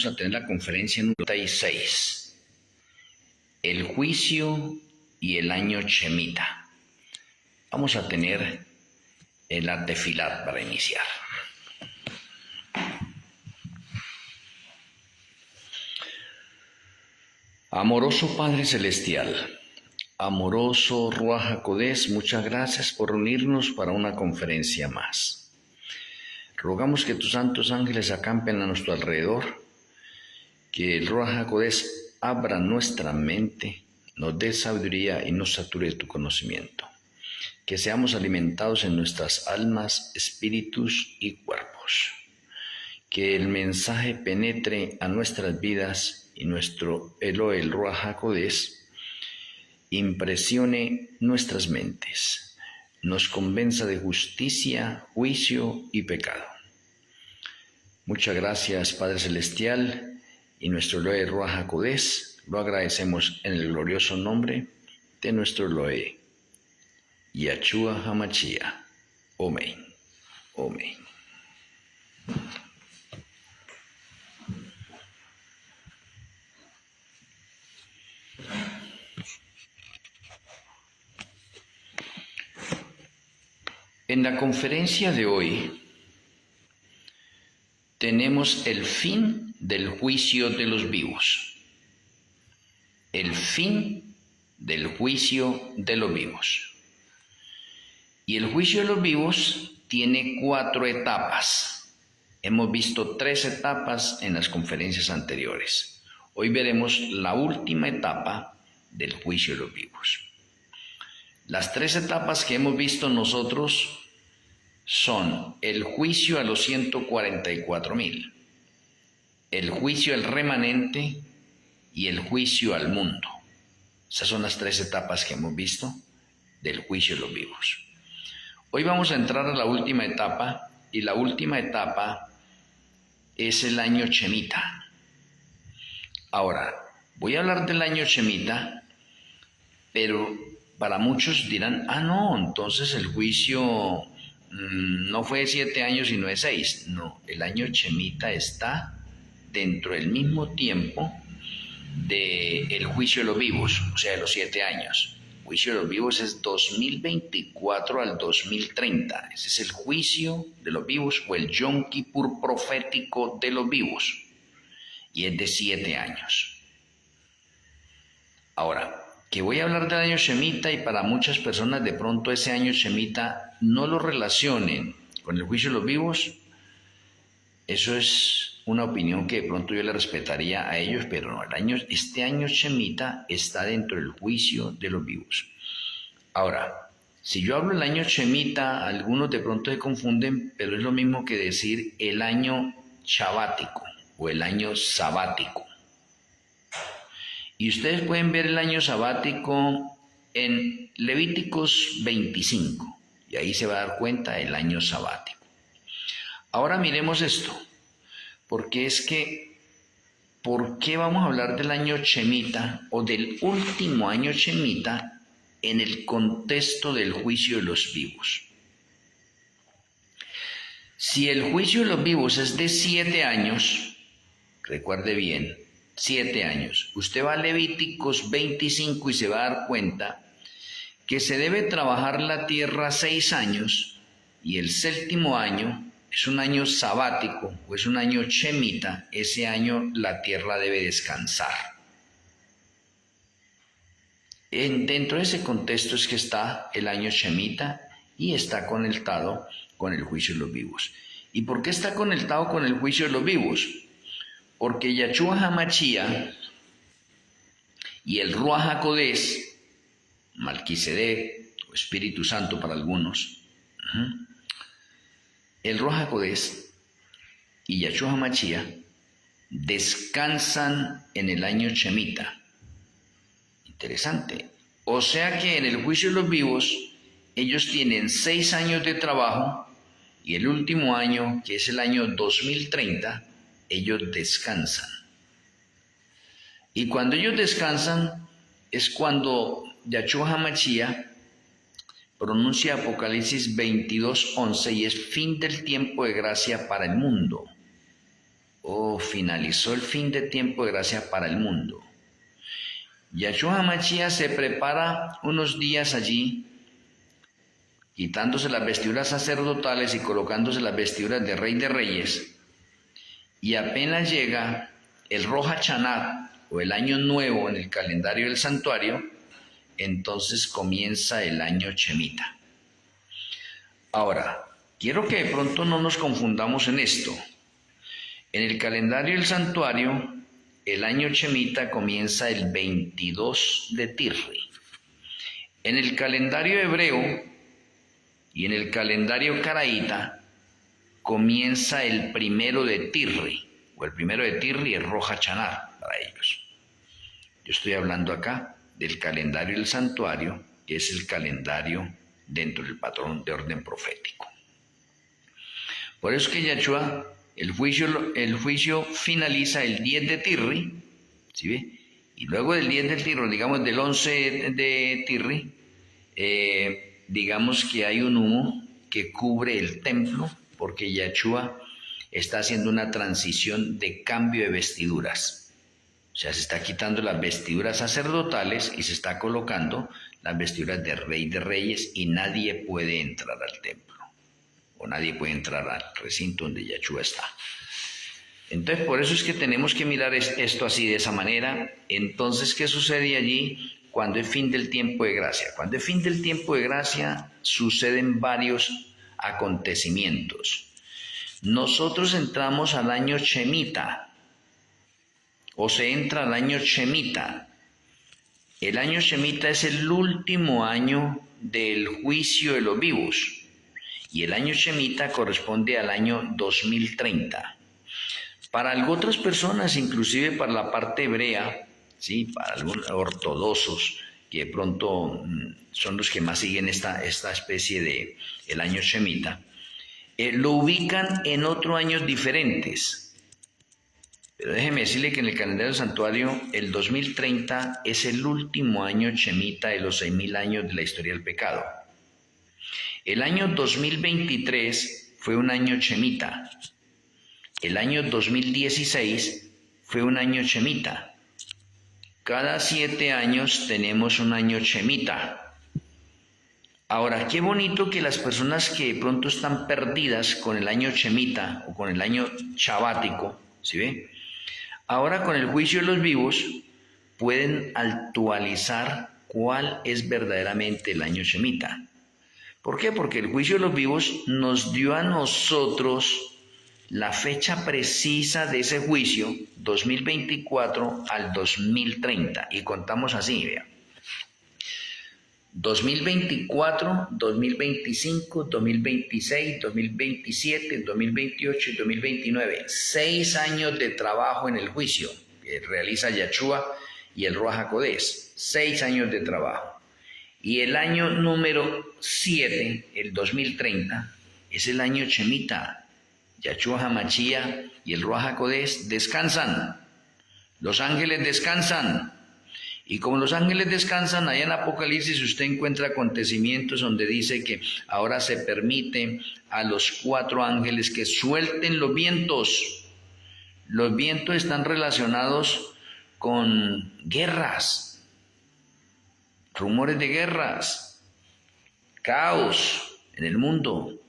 a tener la conferencia número 36, el juicio y el año Shemitah. Vamos a tener la tefilat para iniciar. Amoroso Padre Celestial, amoroso Ruach HaKodesh, muchas gracias por reunirnos para una conferencia más. Rogamos que tus santos ángeles acampen a nuestro alrededor, que el Ruach HaKodesh abra nuestra mente, nos dé sabiduría y nos sature de tu conocimiento. Que seamos alimentados en nuestras almas, espíritus y cuerpos. Que el mensaje penetre a nuestras vidas y nuestro Elohel, el Ruach HaKodesh, impresione nuestras mentes, nos convenza de justicia, juicio y pecado. Muchas gracias, Padre Celestial, y nuestro Elohel, el Ruach HaKodesh, lo agradecemos en el glorioso nombre de nuestro Elohel, Yahshua HaMashiach. Amén. Amén. En la conferencia de hoy tenemos el fin del juicio de los vivos. El fin del juicio de los vivos. Y el juicio de los vivos tiene 4 etapas. Hemos visto 3 etapas en las conferencias anteriores. Hoy veremos la última etapa del juicio de los vivos. Las 3 etapas que hemos visto nosotros son el juicio a los 144,000, el juicio al remanente y el juicio al mundo. Esas son las 3 etapas que hemos visto del juicio de los vivos. Hoy vamos a entrar a la última etapa, y la última etapa es el año Shemitah. Ahora, voy a hablar del año Shemitah, pero para muchos dirán, no, entonces el juicio no fue de 7 años sino de 6. No, el año Shemitah está dentro del mismo tiempo del juicio de los vivos, o sea, de los 7 años. El juicio de los vivos es 2024 al 2030. Ese es el juicio de los vivos, o el Yom Kippur profético de los vivos, y es de 7 años. Ahora, que voy a hablar del año Shemitah, y para muchas personas de pronto ese año Shemitah no lo relacionen con el juicio de los vivos, eso es una opinión que de pronto yo le respetaría a ellos, pero no, este año Shemitah está dentro del juicio de los vivos. Ahora, si yo hablo del año Shemitah, algunos de pronto se confunden, pero es lo mismo que decir el año shabático o el año sabático. Y ustedes pueden ver el año sabático en Levíticos 25, y ahí se va a dar cuenta del año sabático. Ahora miremos esto, porque es que, ¿por qué vamos a hablar del año Shemitah o del último año Shemitah en el contexto del juicio de los vivos? Si el juicio de los vivos es de 7 años, recuerde bien, 7 años. Usted va a Levíticos 25 y se va a dar cuenta que se debe trabajar la tierra 6 años, y el 7º año es un año sabático o es un año Shemitah. Ese año la tierra debe descansar. Dentro de ese contexto es que está el año Shemitah y está conectado con el juicio de los vivos. ¿Y por qué está conectado con el juicio de los vivos? Porque Yahshua HaMashiach y el Ruach HaKodesh, Malquisedec o Espíritu Santo para algunos, el Ruach HaKodesh y Yahshua HaMashiach descansan en el año Shemitah. Interesante. O sea que en el juicio de los vivos ellos tienen 6 años de trabajo, y el último año, que es el año 2030, ellos descansan. Y cuando ellos descansan es cuando Yahshua HaMashiach pronuncia Apocalipsis 22:11, y es fin del tiempo de gracia para el mundo. finalizó el fin de tiempo de gracia para el mundo. Yahshua HaMashiach se prepara unos días allí, quitándose las vestiduras sacerdotales y colocándose las vestiduras de Rey de Reyes, y apenas llega el Rosh Hashanah, o el año nuevo en el calendario del santuario, entonces comienza el año Shemitah. Ahora, quiero que de pronto no nos confundamos en esto. En el calendario del santuario, el año Shemitah comienza el 22 de Tirri. En el calendario hebreo y en el calendario caraíta comienza el 1 de Tirri, o el 1 de Tirri es Rosh Hashanah para ellos. Yo estoy hablando acá del calendario del santuario, que es el calendario dentro del patrón de orden profético. Por eso que Yahshua, el juicio finaliza el 10 de Tirri, ¿sí ve? Y luego del 10 de Tirri, digamos del 11 de Tirri, digamos que hay un humo que cubre el templo, porque Yahshua está haciendo una transición de cambio de vestiduras. O sea, se está quitando las vestiduras sacerdotales y se está colocando las vestiduras de Rey de Reyes, y nadie puede entrar al templo, o nadie puede entrar al recinto donde Yahshua está. Entonces, por eso es que tenemos que mirar esto así, de esa manera. Entonces, ¿qué sucede allí cuando es fin del tiempo de gracia? Cuando es fin del tiempo de gracia, suceden varios acontecimientos. Nosotros entramos al año Shemitah, o se entra al año Shemitah. El año Shemitah es el último año del juicio de los vivos, y el año Shemitah corresponde al año 2030. Para otras personas, inclusive para la parte hebrea, ¿sí? Para algunos ortodoxos, que de pronto son los que más siguen esta especie de el año Shemitah, lo ubican en otros años diferentes. Pero déjeme decirle que en el calendario del santuario, el 2030 es el último año Shemitah de los 6000 años de la historia del pecado. El año 2023 fue un año Shemitah. El año 2016 fue un año Shemitah. Cada 7 años tenemos un año Shemitah. Ahora, qué bonito que las personas que de pronto están perdidas con el año Shemitah o con el año Shabático, ¿sí ve? Ahora con el juicio de los vivos pueden actualizar cuál es verdaderamente el año Shemitah. ¿Por qué? Porque el juicio de los vivos nos dio a nosotros la fecha precisa de ese juicio, 2024 al 2030, y contamos así, vean. 2024, 2025, 2026, 2027, 2028 y 2029. 6 años de trabajo en el juicio que realiza Yahshua y el Ruach HaKodesh. 6 años de trabajo. Y el año número 7, el 2030, es el año Shemitah. Yahshua HaMashiach y el Ruach HaKodesh descansan. Los ángeles descansan. Y como los ángeles descansan, allá en Apocalipsis usted encuentra acontecimientos donde dice que ahora se permite a los 4 ángeles que suelten los vientos. Los vientos están relacionados con guerras, rumores de guerras, caos en el mundo.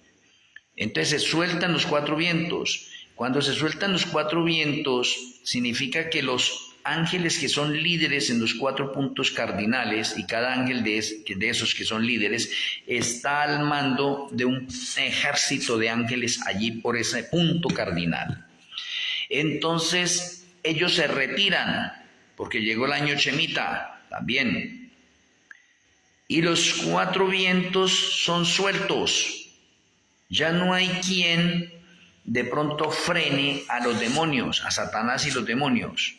Entonces se sueltan los 4 vientos. Cuando se sueltan los 4 vientos, significa que los ángeles que son líderes en los 4 puntos cardinales, y cada ángel de esos que son líderes está al mando de un ejército de ángeles allí por ese punto cardinal. Entonces ellos se retiran porque llegó el año Shemitah también, y los 4 vientos son sueltos. Ya no hay quien de pronto frene a los demonios, a Satanás y los demonios.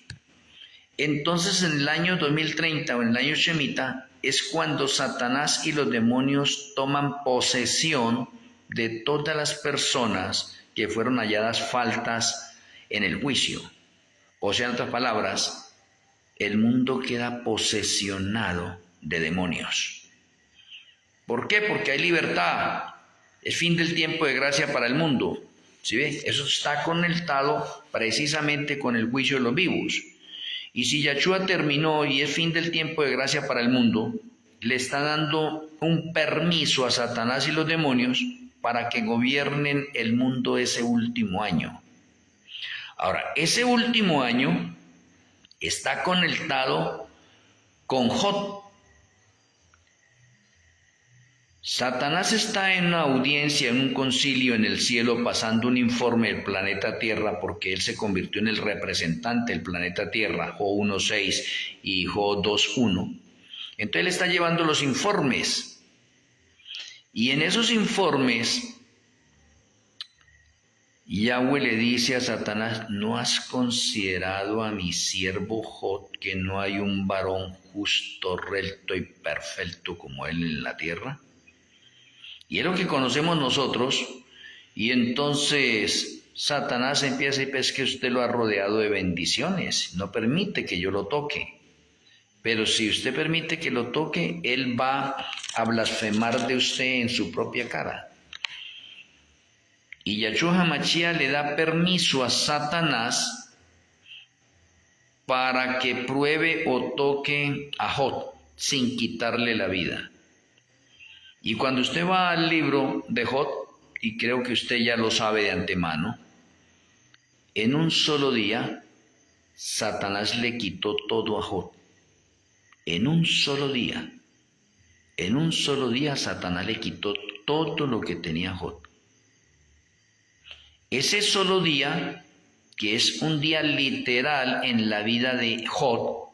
Entonces en el año 2030 o en el año Shemitah es cuando Satanás y los demonios toman posesión de todas las personas que fueron halladas faltas en el juicio. O sea, en otras palabras, el mundo queda posesionado de demonios. ¿Por qué? Porque hay libertad. Es fin del tiempo de gracia para el mundo. ¿Sí ve? Eso está conectado precisamente con el juicio de los vivos. Y si Yahshua terminó y es fin del tiempo de gracia para el mundo, le está dando un permiso a Satanás y los demonios para que gobiernen el mundo ese último año. Ahora, ese último año está conectado con Jod. Satanás está en una audiencia, en un concilio en el cielo, pasando un informe del planeta Tierra, porque él se convirtió en el representante del planeta Tierra, Jo 1.6 y Jo 2.1. Entonces él está llevando los informes, y en esos informes Yahweh le dice a Satanás: ¿no has considerado a mi siervo Jod, que no hay un varón justo, recto y perfecto como él en la tierra? Y es lo que conocemos nosotros, y entonces Satanás empieza a decir: es que usted lo ha rodeado de bendiciones, no permite que yo lo toque. Pero si usted permite que lo toque, él va a blasfemar de usted en su propia cara. Y Yahshua HaMashiach le da permiso a Satanás para que pruebe o toque a Jod sin quitarle la vida. Y cuando usted va al libro de Jod, y creo que usted ya lo sabe de antemano, en un solo día Satanás le quitó todo a Jod. En un solo día Satanás le quitó todo lo que tenía Jod. Ese solo día, que es un día literal en la vida de Jod,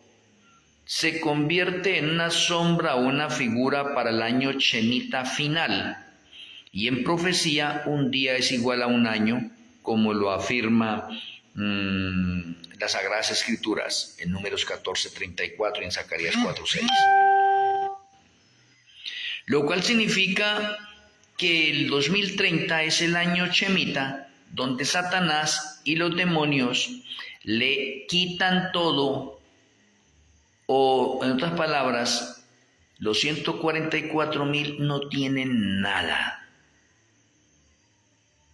se convierte en una sombra o una figura para el año Shemitah final. Y en profecía, un día es igual a un año, como lo afirma las Sagradas Escrituras en Números 14:34 y en Zacarías 4:6. Lo cual significa que el 2030 es el año Shemitah, donde Satanás y los demonios le quitan todo, o en otras palabras, los 144,000 no tienen nada.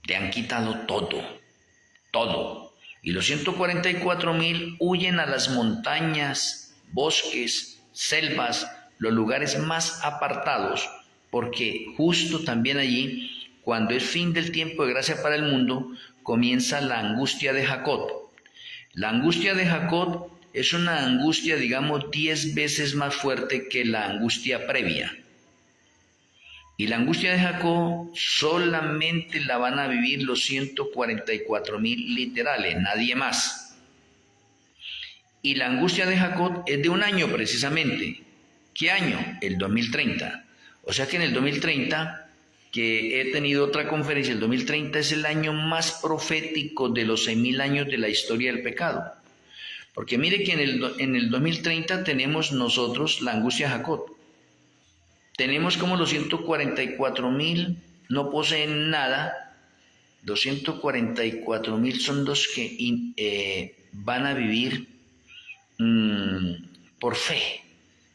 Le han quitado todo. Y los 144,000 huyen a las montañas, bosques, selvas, los lugares más apartados, porque justo también allí, cuando es fin del tiempo de gracia para el mundo, comienza la angustia de Jacob. La angustia de Jacob es una angustia, digamos, 10 veces más fuerte que la angustia previa. Y la angustia de Jacob solamente la van a vivir los 144,000 literales, nadie más. Y la angustia de Jacob es de un año precisamente. ¿Qué año? El 2030. O sea que en el 2030, que he tenido otra conferencia, el 2030 es el año más profético de los 6,000 años de la historia del pecado. Porque mire que en el 2030 tenemos nosotros la angustia de Jacob. Tenemos como los 144,000 no poseen nada. 244,000 son los que van a vivir por fe.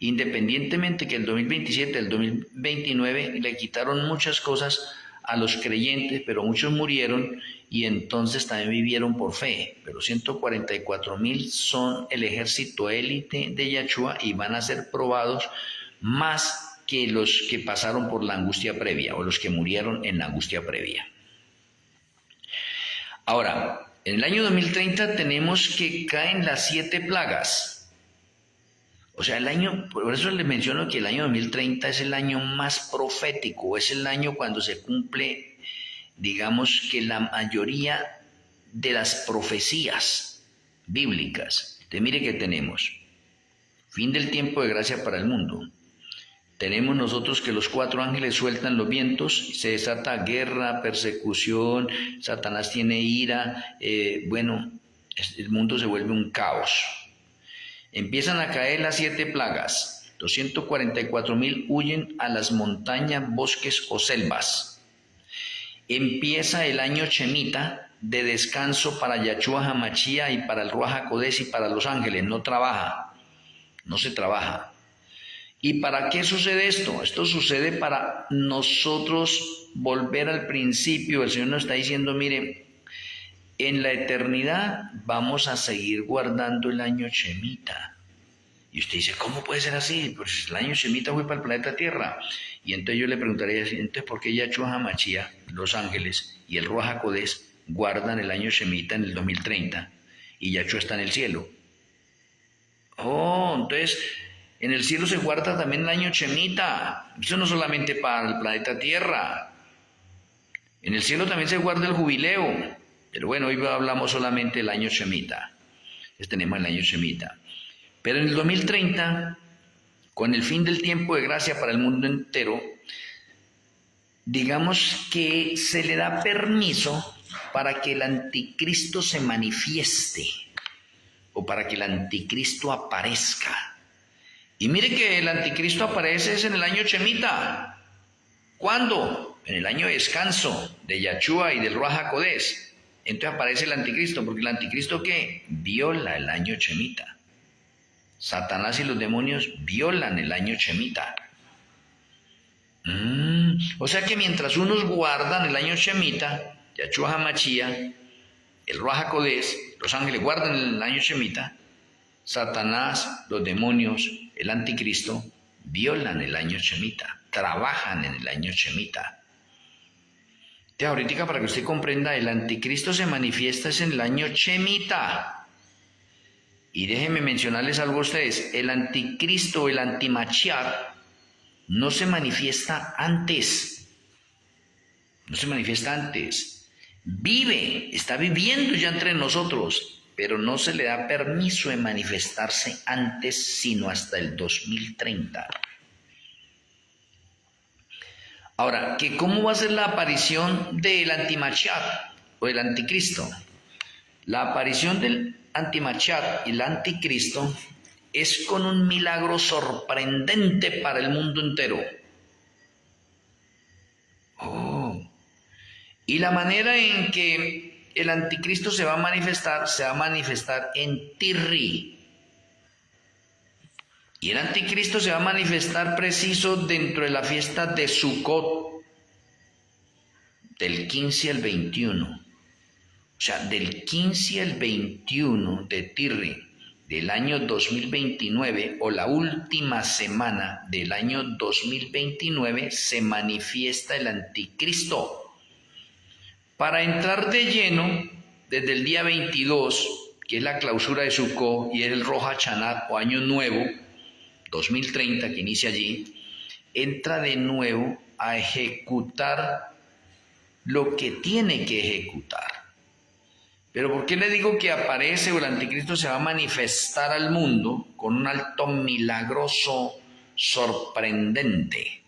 Independientemente que el 2027, el 2029 le quitaron muchas cosas a los creyentes, pero muchos murieron y entonces también vivieron por fe. Pero 144,000 son el ejército élite de Yahshua y van a ser probados más que los que pasaron por la angustia previa o los que murieron en la angustia previa. Ahora, en el año 2030 tenemos que caen las 7 plagas. O sea, por eso les menciono que el año 2030 es el año más profético, es el año cuando se cumple, digamos, que la mayoría de las profecías bíblicas. Entonces, mire que tenemos fin del tiempo de gracia para el mundo. Tenemos nosotros que los 4 ángeles sueltan los vientos, se desata guerra, persecución, Satanás tiene ira, el mundo se vuelve un caos. Empiezan a caer las 7 plagas, 244,000 huyen a las montañas, bosques o selvas. Empieza el año Shemitah de descanso para Yahshua HaMashiach y para el Ruach HaKodesh y para los ángeles, no se trabaja. ¿Y para qué sucede esto? Esto sucede para nosotros volver al principio. El Señor nos está diciendo, mire, en la eternidad vamos a seguir guardando el año Shemitah. Y usted dice, ¿cómo puede ser así? Pues el año Shemitah fue para el planeta Tierra. Y entonces yo le preguntaría, entonces, ¿por qué Yahshua HaMashiach, los ángeles y el Ruach HaKodesh guardan el año Shemitah en el 2030 y Yahshua está en el cielo? Oh, entonces en el cielo se guarda también el año Shemitah. Eso no solamente para el planeta Tierra. En el cielo también se guarda el jubileo. Pero bueno, hoy hablamos solamente del año Shemitah. Entonces tenemos el año Shemitah. Pero en el 2030, con el fin del tiempo de gracia para el mundo entero, digamos que se le da permiso para que el anticristo se manifieste o para que el anticristo aparezca. Y mire que el anticristo aparece es en el año Shemitah. ¿Cuándo? En el año de descanso de Yahshua y del Ruach HaKodesh. Entonces aparece el anticristo, porque el anticristo ¿qué? Viola el año Shemitah. Satanás y los demonios violan el año Shemitah. O sea que mientras unos guardan el año Shemitah, Yahshua HaMashiach, el Ruach HaKodesh, los ángeles guardan el año Shemitah, Satanás, los demonios, el anticristo, violan el año Shemitah, trabajan en el año Shemitah. Entonces, ahorita para que usted comprenda, el anticristo se manifiesta es en el año Shemitah. Y déjenme mencionarles algo a ustedes, el anticristo, el antimachiar, no se manifiesta antes. No se manifiesta antes. Vive, está viviendo ya entre nosotros, pero no se le da permiso de manifestarse antes, sino hasta el 2030. Ahora, ¿cómo va a ser la aparición del antimachiar o del anticristo? La aparición del antimachiar y el anticristo es con un milagro sorprendente para el mundo entero. Y la manera en que el anticristo se va a manifestar en Tirri. Y el anticristo se va a manifestar preciso dentro de la fiesta de Sukkot, del 15 al 21. O sea, del 15 al 21 de Tirri del año 2029 o la última semana del año 2029 se manifiesta el anticristo. Para entrar de lleno, desde el día 22, que es la clausura de Sukkot y es el Rosh Hashanah o Año Nuevo, 2030 que inicia allí, entra de nuevo a ejecutar lo que tiene que ejecutar. Pero ¿por qué le digo que aparece o el anticristo se va a manifestar al mundo con un acto milagroso, sorprendente,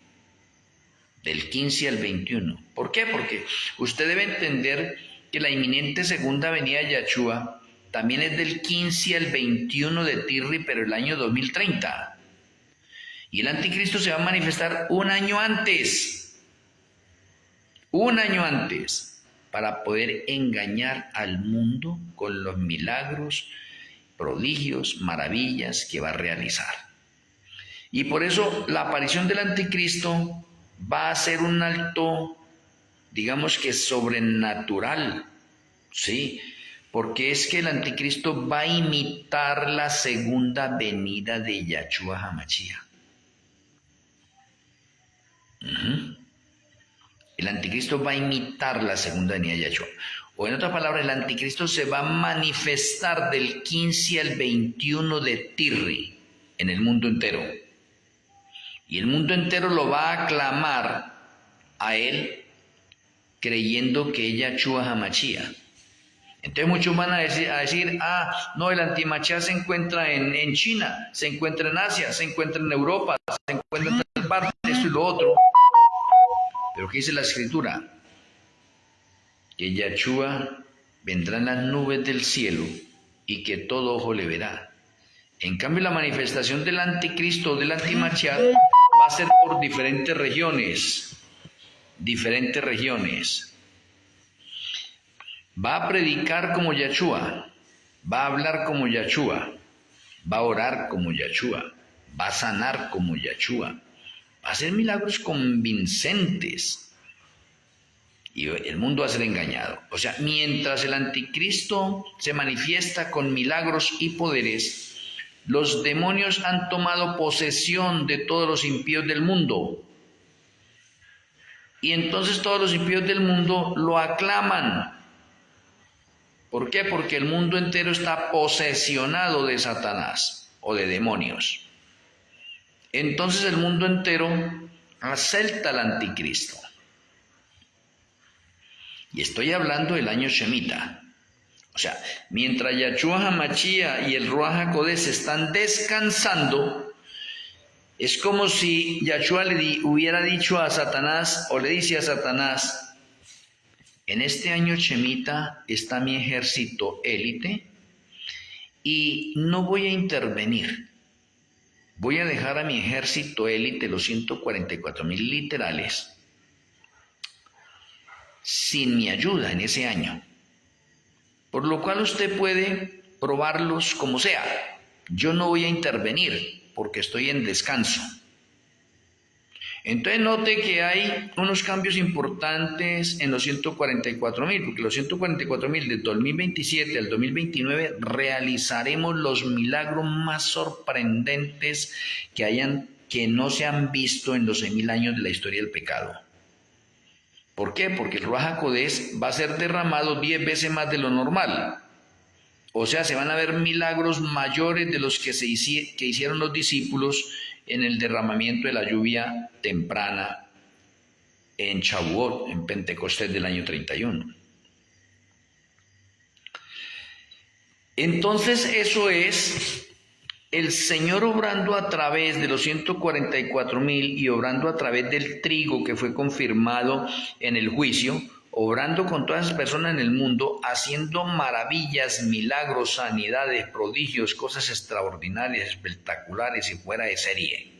del 15 al 21? ¿Por qué? Porque usted debe entender que la inminente segunda venida de Yahshua también es del 15 al 21 de Tirri, pero el año 2030. Y el anticristo se va a manifestar un año antes, para poder engañar al mundo con los milagros, prodigios, maravillas que va a realizar. Y por eso la aparición del anticristo va a ser un acto, digamos que sobrenatural, ¿sí? Porque es que el anticristo va a imitar la segunda venida de Yahshua HaMashiach. El anticristo va a imitar la segunda venida de Yahshua. O en otras palabras, el anticristo se va a manifestar del 15 al 21 de Tirri en el mundo entero. Y el mundo entero lo va a aclamar a él creyendo que es Yahshua HaMashiach. Entonces muchos van a decir, no, el antimachiá se encuentra en China, se encuentra en Asia, se encuentra en Europa, se encuentra en tal parte, esto y lo otro. Pero ¿qué dice la Escritura? Que Yahshua vendrá en las nubes del cielo y que todo ojo le verá. En cambio, la manifestación del anticristo o del antimachiá va a ser por diferentes regiones. Va a predicar como Yahshua, va a hablar como Yahshua, va a orar como Yahshua, va a sanar como Yahshua, va a hacer milagros convincentes. y el mundo va a ser engañado. O sea, mientras el anticristo se manifiesta con milagros y poderes, los demonios han tomado posesión de todos los impíos del mundo. Y entonces todos los impíos del mundo lo aclaman. ¿Por qué? Porque el mundo entero está posesionado de Satanás o de demonios. Entonces el mundo entero acepta al anticristo. Y estoy hablando del año Shemitah. O sea, mientras Yahshua HaMashiach y el Ruach HaKodesh están descansando, es como si Yahshua le hubiera dicho a Satanás, o le dice a Satanás: en este año Shemitah está mi ejército élite y no voy a intervenir. Voy a dejar a mi ejército élite, los 144,000 literales, sin mi ayuda en ese año. Por lo cual usted puede probarlos como sea. Yo no voy a intervenir porque estoy en descanso. Entonces note que hay unos cambios importantes en los 144,000, porque los 144,000 del 2027 al 2029 realizaremos los milagros más sorprendentes que no se han visto en los 6,000 años de la historia del pecado. ¿Por qué? Porque el Ruach HaKodesh va a ser derramado 10 veces más de lo normal. O sea, se van a ver milagros mayores de los que hicieron los discípulos en el derramamiento de la lluvia temprana en Shavuot, en Pentecostés del año 31. Entonces eso es el Señor obrando a través de los 144,000 y obrando a través del trigo que fue confirmado en el juicio, obrando con todas las personas en el mundo, haciendo maravillas, milagros, sanidades, prodigios, cosas extraordinarias, espectaculares y fuera de serie.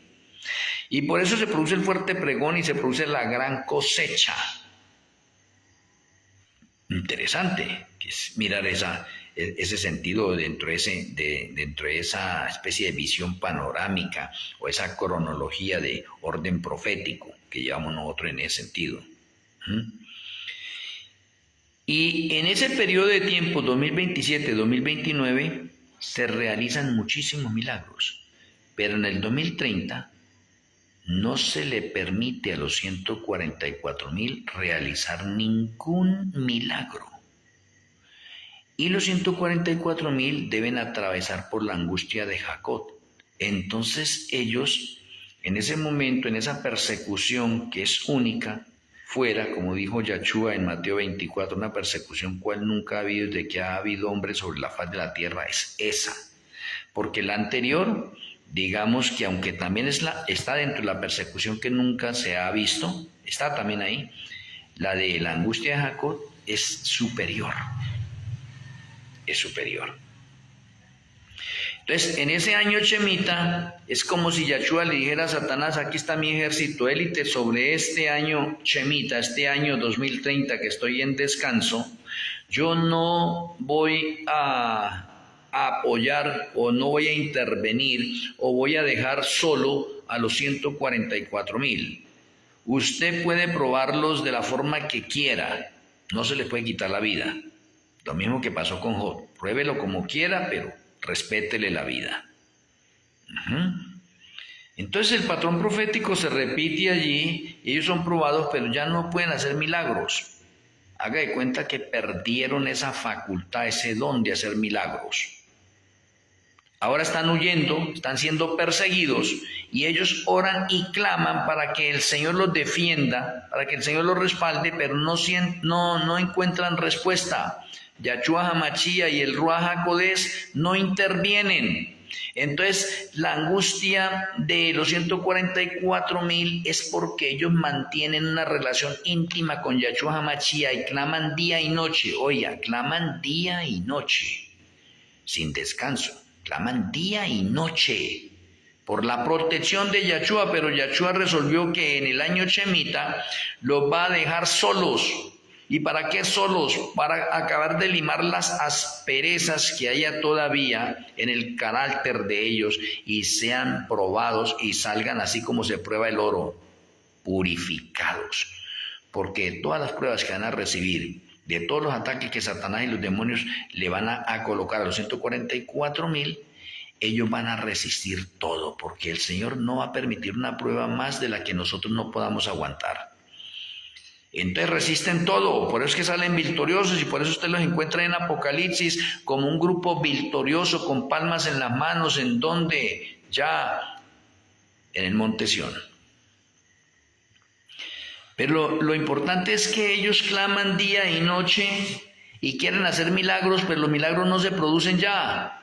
Y por eso se produce el fuerte pregón y se produce la gran cosecha. Interesante que es mirar ese sentido dentro de esa especie de visión panorámica o esa cronología de orden profético que llevamos nosotros en ese sentido. Y en ese periodo de tiempo, 2027-2029, se realizan muchísimos milagros, pero en el 2030 no se le permite a los 144,000 realizar ningún milagro. Y los 144,000 deben atravesar por la angustia de Jacob. Entonces ellos, en ese momento, en esa persecución que es única, fuera, como dijo Yahshua en Mateo 24, una persecución cual nunca ha habido desde que ha habido hombres sobre la faz de la tierra, es esa. Porque la anterior, digamos que aunque también está dentro de la persecución que nunca se ha visto, está también ahí, la de la angustia de Jacob es superior. Es superior. Entonces, en ese año Shemitah, es como si Yahshua le dijera a Satanás: aquí está mi ejército élite sobre este año Shemitah, este año 2030 que estoy en descanso. Yo no voy a apoyar o no voy a intervenir o voy a dejar solo a los 144,000. Usted puede probarlos de la forma que quiera, no se le puede quitar la vida. Lo mismo que pasó con Job. Pruébelo como quiera, pero respétele la vida. Entonces el patrón profético se repite allí. Ellos son probados, pero ya no pueden hacer milagros. Haga de cuenta que perdieron esa facultad, ese don de hacer milagros. Ahora están huyendo, están siendo perseguidos y ellos oran y claman para que el Señor los defienda, para que el Señor los respalde, pero no encuentran respuesta. Yahshua HaMashiach y el Ruach HaKodesh no intervienen. Entonces la angustia de los 144,000 es porque ellos mantienen una relación íntima con Yahshua HaMashiach y claman día y noche. Oiga, claman día y noche, sin descanso. Claman día y noche por la protección de Yahshua, pero Yahshua resolvió que en el año Shemitah los va a dejar solos. ¿Y para qué solos? Para acabar de limar las asperezas que haya todavía en el carácter de ellos y sean probados y salgan así como se prueba el oro, purificados. porque todas las pruebas que van a recibir, de todos los ataques que Satanás y los demonios le van a colocar a los 144,000, ellos van a resistir todo, porque el Señor no va a permitir una prueba más de la que nosotros no podamos aguantar. Entonces resisten todo, por eso es que salen victoriosos y por eso usted los encuentra en Apocalipsis como un grupo victorioso con palmas en las manos, en donde ya en el monte Sión. Pero lo importante es que ellos claman día y noche y quieren hacer milagros, pero los milagros no se producen ya.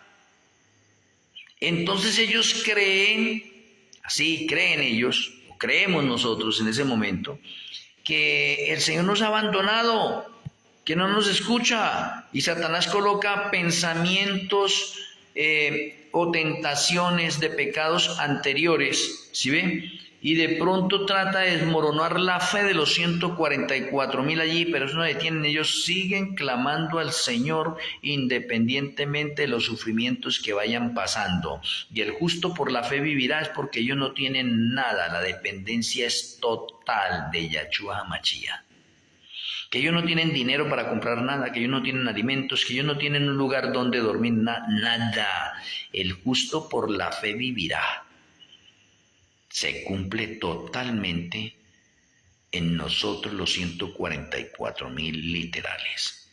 Entonces ellos creen, así creen ellos, o creemos nosotros en ese momento, que el Señor nos ha abandonado, que no nos escucha, y Satanás coloca pensamientos o tentaciones de pecados anteriores, ¿sí ve? Y de pronto trata de desmoronar la fe de los 144,000 allí, pero eso no detienen, ellos siguen clamando al Señor independientemente de los sufrimientos que vayan pasando. Y el justo por la fe vivirá, es porque ellos no tienen nada, la dependencia es total de Yahshua HaMashiach. Que ellos no tienen dinero para comprar nada, que ellos no tienen alimentos, que ellos no tienen un lugar donde dormir, nada. El justo por la fe vivirá. Se cumple totalmente en nosotros los 144,000 literales.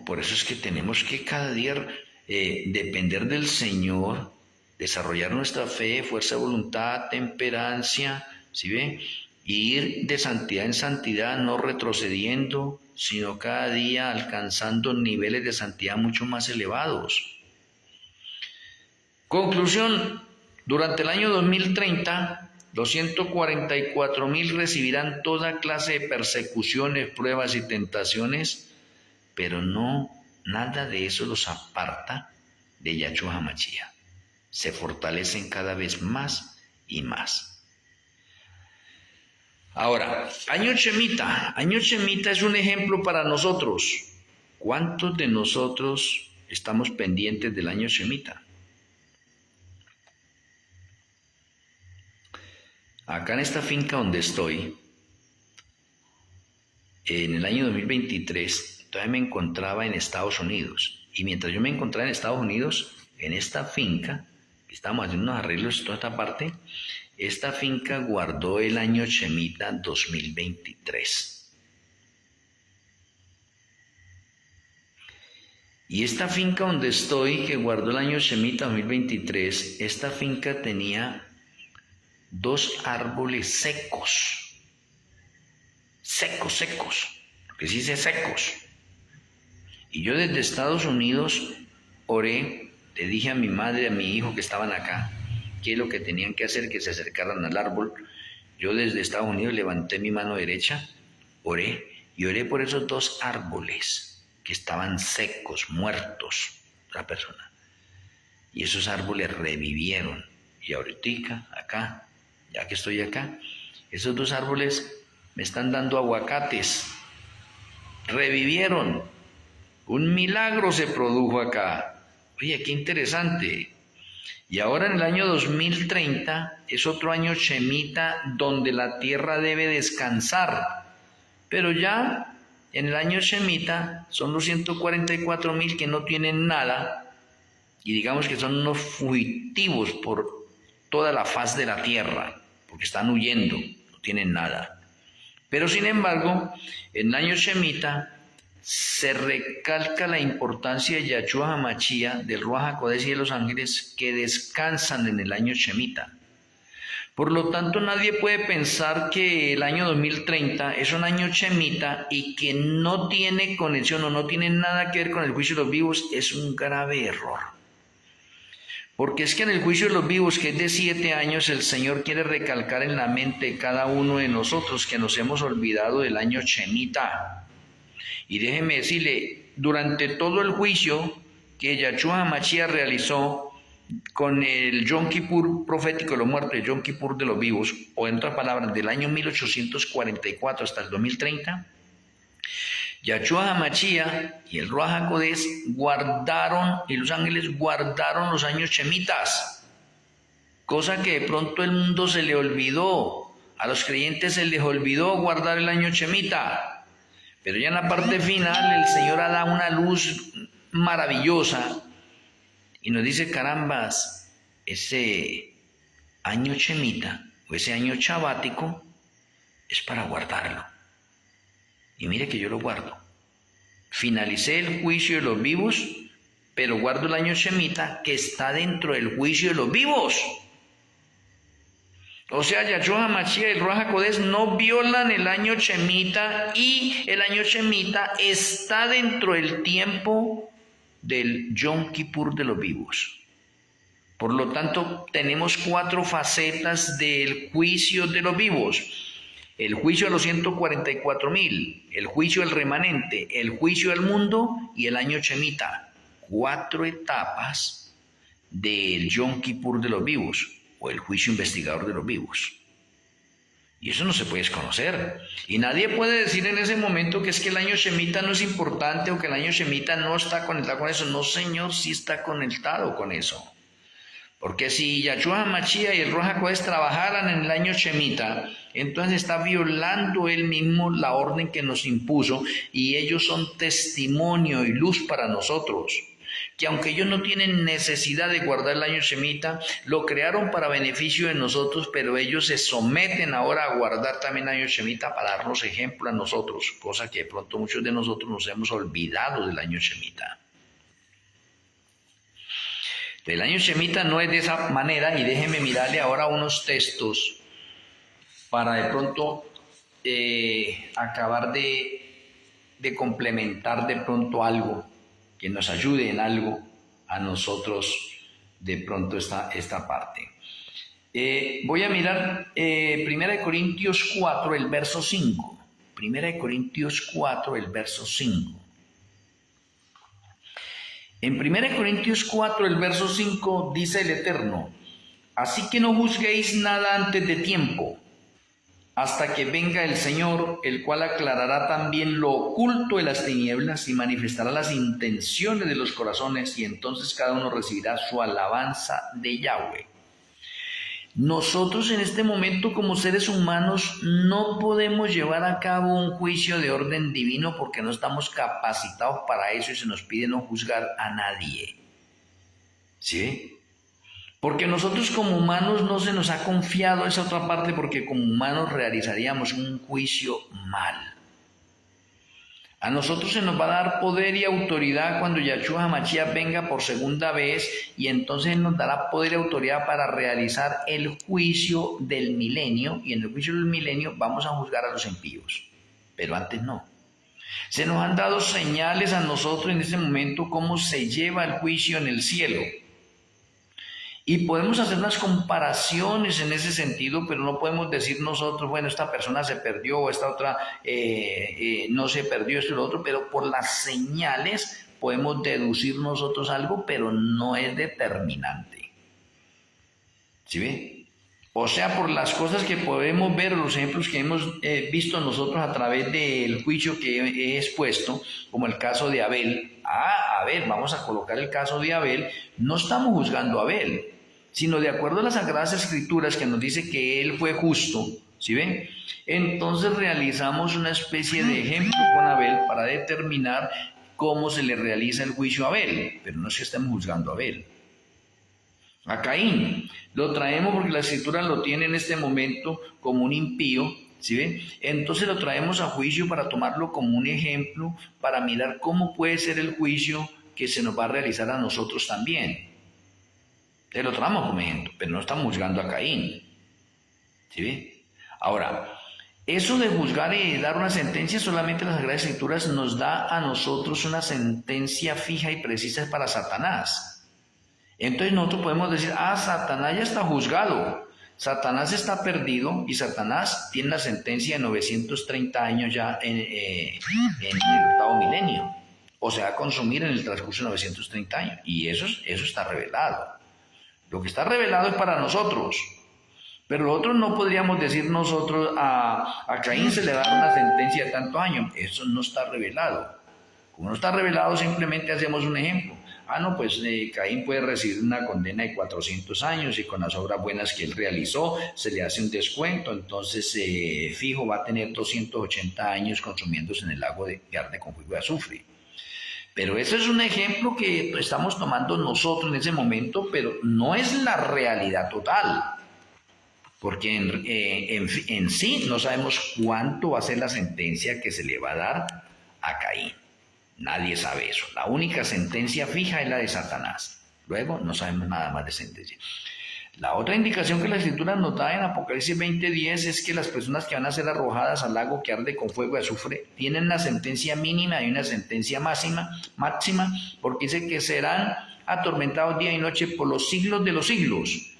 Por eso es que tenemos que cada día depender del Señor, desarrollar nuestra fe, fuerza de voluntad, temperancia, ¿sí ve? Y ir de santidad en santidad, no retrocediendo, sino cada día alcanzando niveles de santidad mucho más elevados. Conclusión. Durante el año 2030, los 144,000 recibirán toda clase de persecuciones, pruebas y tentaciones, pero nada de eso los aparta de Yahshua HaMashiach. Se fortalecen cada vez más y más. Ahora, año Shemitah. Año Shemitah es un ejemplo para nosotros. ¿Cuántos de nosotros estamos pendientes del año Shemitah? Acá en esta finca donde estoy, en el año 2023, todavía me encontraba en Estados Unidos. Y mientras yo me encontraba en Estados Unidos, en esta finca, que estábamos haciendo unos arreglos en toda esta parte, esta finca guardó el año Shemitah 2023. Y esta finca donde estoy, que guardó el año Shemitah 2023, esta finca tenía 2 árboles secos, que sí dice secos. Y yo desde Estados Unidos oré, le dije a mi madre, a mi hijo que estaban acá, qué es lo que tenían que hacer, que se acercaran al árbol. Yo desde Estados Unidos levanté mi mano derecha, oré, y oré por esos 2 árboles que estaban secos, muertos, la persona. Y esos árboles revivieron. Y ahorita, acá, ya que estoy acá, esos 2 árboles me están dando aguacates. Revivieron. Un milagro se produjo acá. Oye, qué interesante. Y ahora en el año 2030 es otro año Shemitah donde la tierra debe descansar. Pero ya en el año Shemitah son los 144,000 que no tienen nada y digamos que son unos fugitivos por toda la faz de la tierra, porque están huyendo, no tienen nada. Pero sin embargo, en el año Shemitah se recalca la importancia de Yahshua HaMashiach, del Ruach HaKodesh y de los ángeles que descansan en el año Shemitah. Por lo tanto, nadie puede pensar que el año 2030 es un año Shemitah y que no tiene conexión o no tiene nada que ver con el juicio de los vivos. Es un grave error. Porque es que en el juicio de los vivos, que es de 7 años, el Señor quiere recalcar en la mente de cada uno de nosotros que nos hemos olvidado del año Shemitah. Y déjeme decirle, durante todo el juicio que Yahshua HaMashiach realizó con el Yom Kippur profético de los muertos, el Yom Kippur de los vivos, o en otras palabras, del año 1844 hasta el 2030, Yahshua HaMashiach y el Ruach HaKodesh guardaron, y los ángeles guardaron los años Shemitas, cosa que de pronto el mundo se le olvidó. A los creyentes se les olvidó guardar el año Shemitah. Pero ya en la parte final el Señor da una luz maravillosa y nos dice, carambas, ese año Shemitah o ese año sabático es para guardarlo. Y mire que yo lo guardo. Finalicé el juicio de los vivos, pero guardo el año Shemitah que está dentro del juicio de los vivos. O sea, Yahshua HaMashiach y el Ruach HaKodesh no violan el año Shemitah y el año Shemitah está dentro del tiempo del Yom Kippur de los vivos. Por lo tanto, tenemos 4 facetas del juicio de los vivos. El juicio de los 144,000, el juicio del remanente, el juicio del mundo y el año Shemitah. 4 etapas del Yom Kippur de los vivos, o el juicio investigador de los vivos. Y eso no se puede desconocer. Y nadie puede decir en ese momento que es que el año Shemitah no es importante o que el año Shemitah no está conectado con eso. No, Señor, sí está conectado con eso. Porque si Yahshua HaMashiach y el Ruach HaKodesh trabajaran en el año Shemitah, entonces está violando él mismo la orden que nos impuso, y ellos son testimonio y luz para nosotros. Que aunque ellos no tienen necesidad de guardar el año Shemitah, lo crearon para beneficio de nosotros, pero ellos se someten ahora a guardar también el año Shemitah para darnos ejemplo a nosotros, cosa que de pronto muchos de nosotros nos hemos olvidado del año Shemitah. El año Shemitah no es de esa manera, y déjenme mirarle ahora unos textos para de pronto acabar de complementar de pronto algo que nos ayude en algo a nosotros de pronto esta parte. Voy a mirar 1 Corintios 4, el verso 5. 1 Corintios 4, el verso 5. En 1 Corintios 4, el verso 5, dice el Eterno: así que no juzguéis nada antes de tiempo, hasta que venga el Señor, el cual aclarará también lo oculto de las tinieblas y manifestará las intenciones de los corazones, y entonces cada uno recibirá su alabanza de Yahweh. Nosotros en este momento como seres humanos no podemos llevar a cabo un juicio de orden divino porque no estamos capacitados para eso y se nos pide no juzgar a nadie. ¿Sí? Porque nosotros como humanos no se nos ha confiado esa otra parte, porque como humanos realizaríamos un juicio mal. A nosotros se nos va a dar poder y autoridad cuando Yahshua HaMashiach venga por segunda vez, y entonces nos dará poder y autoridad para realizar el juicio del milenio, y en el juicio del milenio vamos a juzgar a los impíos, pero antes no. Se nos han dado señales a nosotros en este momento cómo se lleva el juicio en el cielo. Y podemos hacer unas comparaciones en ese sentido, pero no podemos decir nosotros, bueno, esta persona se perdió o esta otra no se perdió, esto y lo otro, pero por las señales podemos deducir nosotros algo, pero no es determinante. ¿Sí ve? O sea, por las cosas que podemos ver, los ejemplos que hemos visto nosotros a través del juicio que he expuesto, como el caso de Abel. Abel, vamos a colocar el caso de Abel. No estamos juzgando a Abel, sino de acuerdo a las Sagradas Escrituras que nos dice que él fue justo, ¿sí ven? Entonces realizamos una especie de ejemplo con Abel para determinar cómo se le realiza el juicio a Abel, pero no es que estemos juzgando a Abel. A Caín lo traemos porque la Escritura lo tiene en este momento como un impío, ¿sí ven? Entonces lo traemos a juicio para tomarlo como un ejemplo, para mirar cómo puede ser el juicio que se nos va a realizar a nosotros también. Te lo traemos como ejemplo, pero no estamos juzgando a Caín. ¿Sí ve? Ahora, eso de juzgar y dar una sentencia, solamente las Sagradas Escrituras nos da a nosotros una sentencia fija y precisa para Satanás. Entonces nosotros podemos decir, Satanás ya está juzgado, Satanás está perdido y Satanás tiene la sentencia de 930 años ya en el octavo milenio. O se va a consumir en el transcurso de 930 años. Y eso está revelado. Lo que está revelado es para nosotros, pero nosotros no podríamos decir nosotros a Caín se le da una sentencia de tantos años. Eso no está revelado. Como no está revelado, simplemente hacemos un ejemplo. no, pues Caín puede recibir una condena de 400 años y con las obras buenas que él realizó se le hace un descuento, entonces fijo va a tener 280 años consumiéndose en el lago que arde con fuego de azufre. Pero ese es un ejemplo que estamos tomando nosotros en ese momento, pero no es la realidad total, porque en sí no sabemos cuánto va a ser la sentencia que se le va a dar a Caín. Nadie sabe eso. La única sentencia fija es la de Satanás. Luego no sabemos nada más de sentencia. La otra indicación que la Escritura nos da en Apocalipsis 20:10 es que las personas que van a ser arrojadas al lago que arde con fuego de azufre tienen una sentencia mínima y una sentencia máxima, porque dice que serán atormentados día y noche por los siglos de los siglos.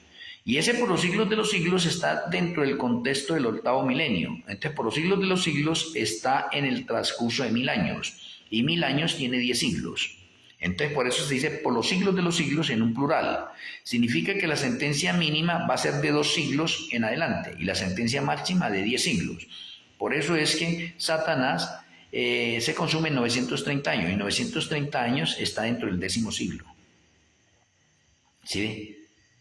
Y ese por los siglos de los siglos está dentro del contexto del octavo milenio. Entonces, por los siglos de los siglos está en el transcurso de 1000 años. Y 1000 años tiene 10 siglos. Entonces, por eso se dice por los siglos de los siglos en un plural. Significa que la sentencia mínima va a ser de 2 siglos en adelante y la sentencia máxima de 10 siglos. Por eso es que Satanás se consume en 930 años y 930 años está dentro del 10º siglo. ¿Sí ve?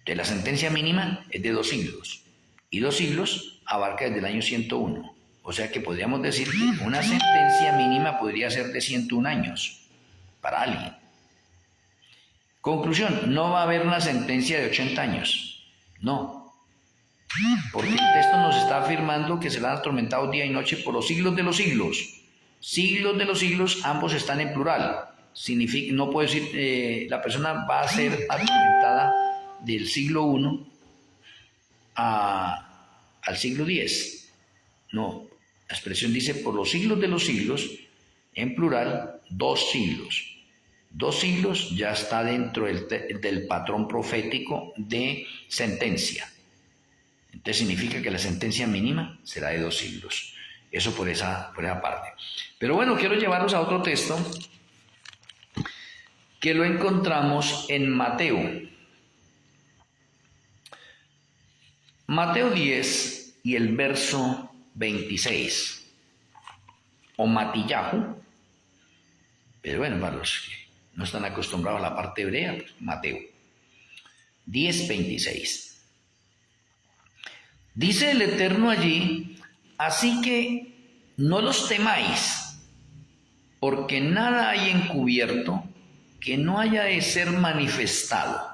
Entonces, la sentencia mínima es de 2 siglos y 2 siglos abarca desde el año 101. O sea que podríamos decir que una sentencia mínima podría ser de 101 años para alguien. Conclusión, no va a haber una sentencia de 80 años. No. Porque el texto nos está afirmando que serán atormentados día y noche por los siglos de los siglos. Siglos de los siglos, ambos están en plural. Significa, no puedo decir, la persona va a ser atormentada del siglo I al siglo X. No. La expresión dice por los siglos de los siglos, en plural, 2 siglos. 2 siglos ya está dentro del patrón profético de sentencia. Entonces significa que la sentencia mínima será de 2 siglos. Eso por esa parte. Pero bueno, quiero llevarlos a otro texto que lo encontramos en Mateo. Mateo 10 y el verso 26. O Matillahu. Pero bueno, para los que no están acostumbrados a la parte hebrea, pues Mateo 10:26. Dice el Eterno allí, así que no los temáis, porque nada hay encubierto que no haya de ser manifestado,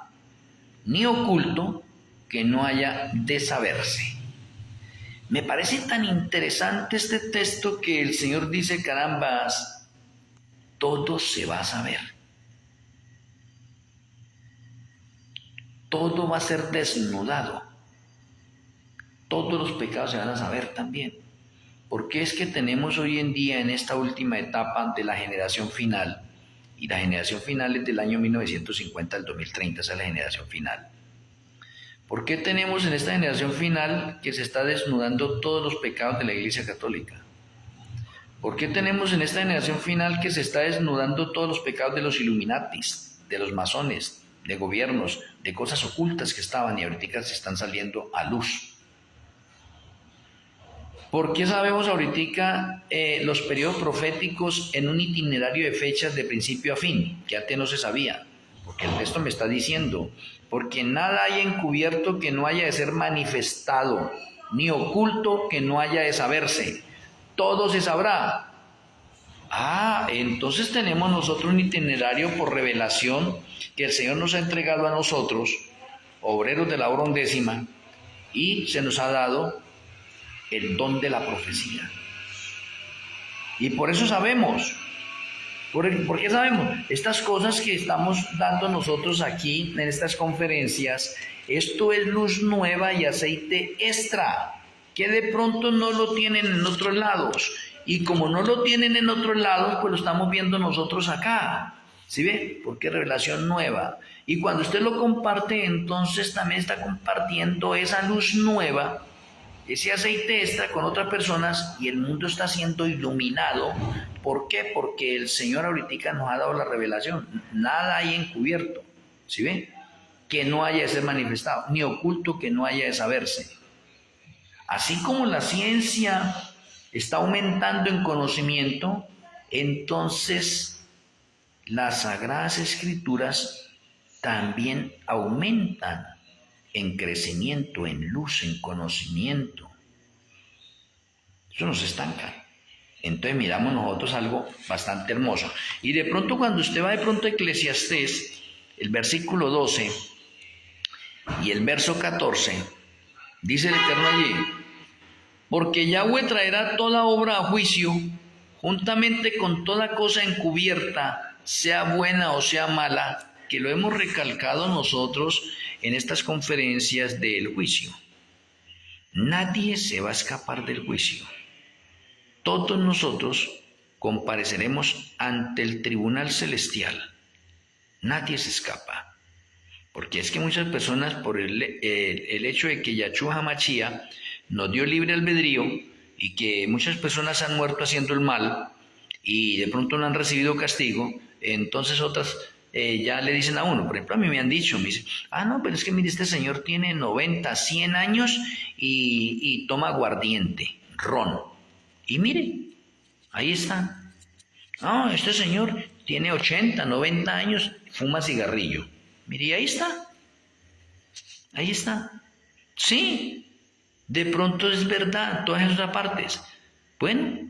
ni oculto que no haya de saberse. Me parece tan interesante este texto que el Señor dice, carambas, todo se va a saber. Todo va a ser desnudado. Todos los pecados se van a saber también. Porque es que tenemos hoy en día en esta última etapa de la generación final, y la generación final es del año 1950 al 2030, esa es la generación final. ¿Por qué tenemos en esta generación final que se está desnudando todos los pecados de la Iglesia Católica? ¿Por qué tenemos en esta generación final que se está desnudando todos los pecados de los Illuminatis, de los masones, de gobiernos, de cosas ocultas que estaban y ahorita se están saliendo a luz? ¿Por qué sabemos ahorita los periodos proféticos en un itinerario de fechas de principio a fin, que antes no se sabía? Porque el texto me está diciendo, porque nada hay encubierto que no haya de ser manifestado, ni oculto que no haya de saberse. Todo se sabrá. Entonces tenemos nosotros un itinerario por revelación que el Señor nos ha entregado a nosotros, obreros de la hora 11ª, y se nos ha dado el don de la profecía. Y por eso sabemos. ¿Por qué sabemos? Estas cosas que estamos dando nosotros aquí en estas conferencias, esto es luz nueva y aceite extra, que de pronto no lo tienen en otros lados. Y como no lo tienen en otros lados, pues lo estamos viendo nosotros acá. ¿Sí ve? Porque es revelación nueva. Y cuando usted lo comparte, entonces también está compartiendo esa luz nueva, ese aceite extra con otras personas, y el mundo está siendo iluminado. ¿Por qué? Porque el Señor ahorita nos ha dado la revelación. Nada hay encubierto, ¿sí ve? Que no haya de ser manifestado, ni oculto que no haya de saberse. Así como la ciencia está aumentando en conocimiento, entonces las Sagradas Escrituras también aumentan en crecimiento, en luz, en conocimiento. Eso nos estanca. Entonces miramos nosotros algo bastante hermoso. Y de pronto cuando usted va de pronto a Eclesiastés, el versículo 12 y el verso 14, dice el Eterno allí: porque Yahweh traerá toda obra a juicio, juntamente con toda cosa encubierta, sea buena o sea mala, que lo hemos recalcado nosotros en estas conferencias del juicio. Nadie se va a escapar del juicio. Todos nosotros compareceremos ante el tribunal celestial. Nadie se escapa. Porque es que muchas personas, por el hecho de que Yahshua HaMashiach nos dio libre albedrío y que muchas personas han muerto haciendo el mal y de pronto no han recibido castigo, entonces otras ya le dicen a uno. Por ejemplo, a mí me han dicho, me dicen: no, pero es que mire, este señor tiene 90, 100 años y toma aguardiente, ron. Y mire, ahí está. No, este señor tiene 80, 90 años, fuma cigarrillo. Mire, y ahí está. Ahí está. Sí, de pronto es verdad, todas esas partes. Bueno,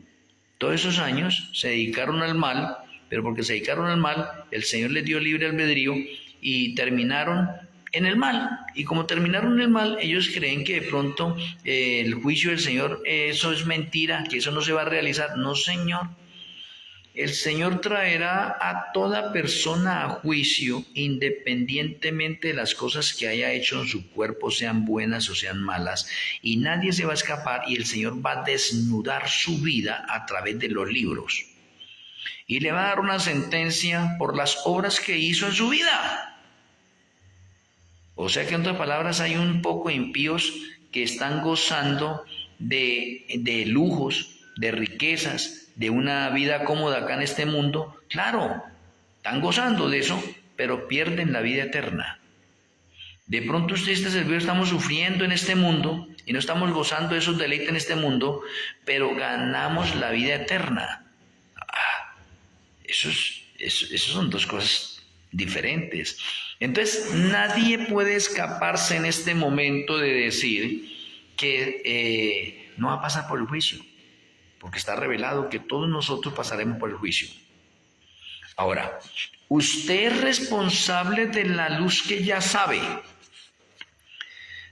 todos esos años se dedicaron al mal, pero porque se dedicaron al mal, el Señor les dio libre albedrío y terminaron en el mal. Y como terminaron en el mal, ellos creen que de pronto el juicio del Señor, eso es mentira, que eso no se va a realizar. No, Señor. El Señor traerá a toda persona a juicio, independientemente de las cosas que haya hecho en su cuerpo, sean buenas o sean malas, y nadie se va a escapar, y el Señor va a desnudar su vida a través de los libros. Y le va a dar una sentencia por las obras que hizo en su vida. O sea que en otras palabras hay un poco de impíos que están gozando de lujos, de riquezas, de una vida cómoda acá en este mundo. Claro, están gozando de eso, pero pierden la vida eterna. De pronto usted, este servidor, estamos sufriendo en este mundo y no estamos gozando de esos deleites en este mundo, pero ganamos la vida eterna. Esos son dos cosas diferentes. Entonces, nadie puede escaparse en este momento de decir que no va a pasar por el juicio, porque está revelado que todos nosotros pasaremos por el juicio. Ahora, usted es responsable de la luz que ya sabe.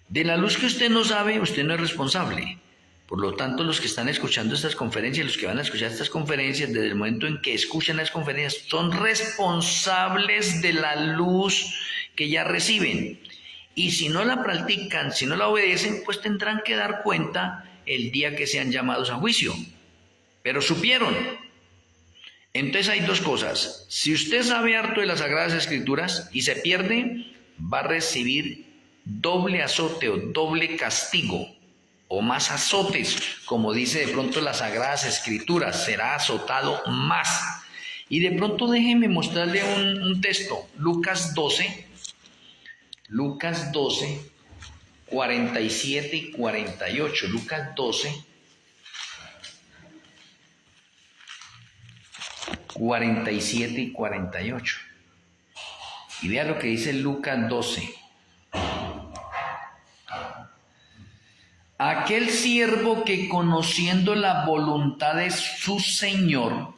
De la luz que usted no sabe, usted no es responsable. Por lo tanto, los que están escuchando estas conferencias, los que van a escuchar estas conferencias, desde el momento en que escuchan las conferencias, son responsables de la luz que ya reciben. Y si no la practican, si no la obedecen, pues tendrán que dar cuenta el día que sean llamados a juicio. Pero supieron. Entonces hay dos cosas. Si usted sabe harto de las Sagradas Escrituras y se pierde, va a recibir doble azote o doble castigo, o más azotes, como dice de pronto las Sagradas Escrituras, será azotado más. Y de pronto déjenme mostrarle un texto, Lucas 12, 47 y 48, Lucas 12, 47 y 48. Y vea lo que dice Lucas 12. Aquel siervo que conociendo la voluntad de su Señor,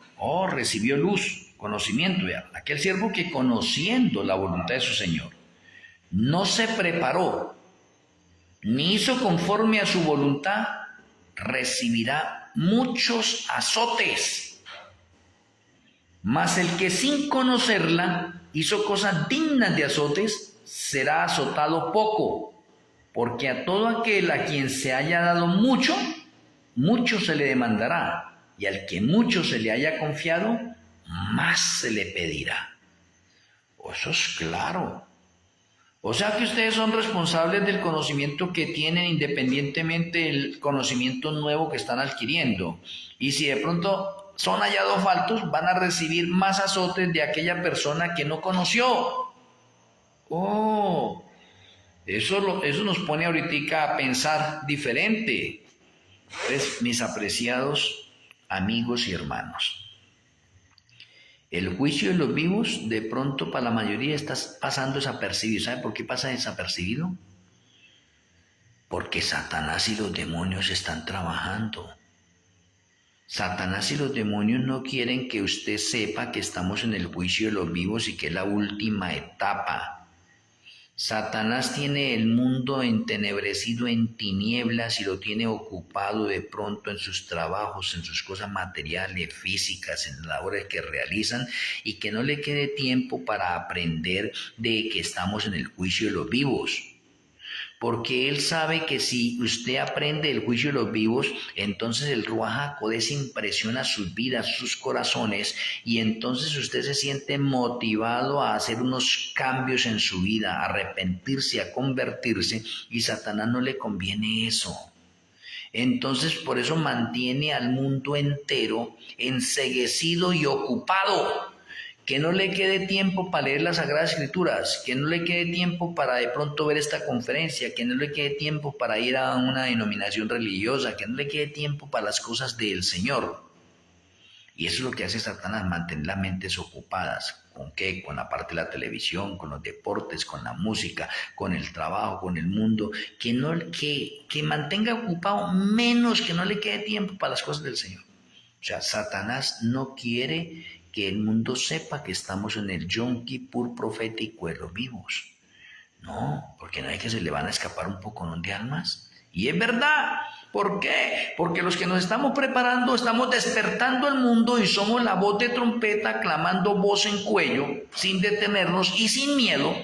recibió luz, conocimiento, vea. Aquel siervo que conociendo la voluntad de su Señor, no se preparó, ni hizo conforme a su voluntad, recibirá muchos azotes. Mas el que sin conocerla hizo cosas dignas de azotes, será azotado poco. Porque a todo aquel a quien se haya dado mucho, mucho se le demandará. Y al que mucho se le haya confiado, más se le pedirá. Eso es claro. O sea que ustedes son responsables del conocimiento que tienen, independientemente del conocimiento nuevo que están adquiriendo. Y si de pronto son hallados faltos, van a recibir más azotes de aquella persona que no conoció. Eso nos pone ahorita a pensar diferente. Pues, mis apreciados amigos y hermanos, El juicio de los vivos, de pronto para la mayoría está pasando desapercibido. ¿Sabe por qué pasa desapercibido? Porque Satanás y los demonios están trabajando. Satanás y los demonios no quieren que usted sepa que estamos en el juicio de los vivos y que es la última etapa. Satanás tiene el mundo entenebrecido en tinieblas y lo tiene ocupado de pronto en sus trabajos, en sus cosas materiales, físicas, en las labores que realizan, y que no le quede tiempo para aprender de que estamos en el juicio de los vivos. Porque él sabe que si usted aprende el juicio de los vivos, entonces el Ruaj HaKodesh impresiona sus vidas, sus corazones, y entonces usted se siente motivado a hacer unos cambios en su vida, a arrepentirse, a convertirse, y Satanás no le conviene eso. Entonces por eso mantiene al mundo entero enceguecido y ocupado. Que no le quede tiempo para leer las Sagradas Escrituras, que no le quede tiempo para de pronto ver esta conferencia, que no le quede tiempo para ir a una denominación religiosa, que no le quede tiempo para las cosas del Señor. Y eso es lo que hace Satanás, mantener las mentes ocupadas. ¿Con qué? Con la parte de la televisión, con los deportes, con la música, con el trabajo, con el mundo. Que mantenga ocupado menos, que no le quede tiempo para las cosas del Señor. O sea, Satanás no quiere que el mundo sepa que estamos en el Yom Kippur profético de los vivos. No, porque no hay que se le van a escapar un poco de almas. Y es verdad. ¿Por qué? Porque los que nos estamos preparando, estamos despertando el mundo y somos la voz de trompeta clamando voz en cuello, sin detenernos y sin miedo.